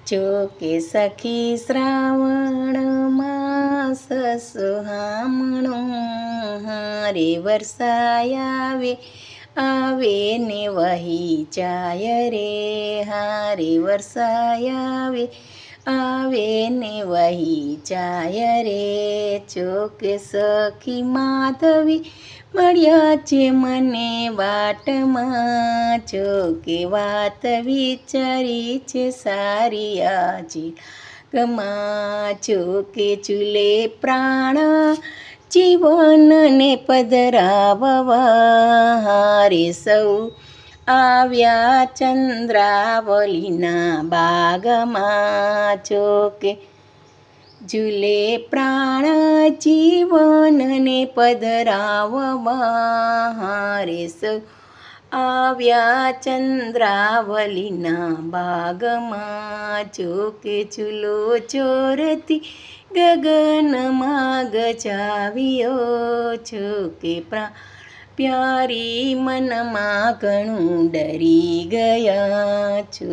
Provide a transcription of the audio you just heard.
જો કે સખી શ્રાવણ માસ સુહામણો હારે વરસાય આવે ને વહી જાય રે હારે વરસાય આવે ને વહી જાય રે ચોકે સખી માધવી મળ્યા છે મને વાટમાં ચોકે વાત વિચારી છે સારી આજે ગમા ચોકે ચૂલે પ્રાણ જીવનને પધરાવવા હારે સૌ આવ્યા ચંદ્રાવલીના બાગમાં ચોકે ઝૂલે પ્રાણ જીવનને પધરાવવા હારે સૌ આવ્યા ચંદ્રાવલીના બાગમાં ચોકે ચૂલો ચોરતી ગગનમાં ગજાવ્યો ચોકે પ્યારી મનમાં ઘણું ડરી ગયા છો।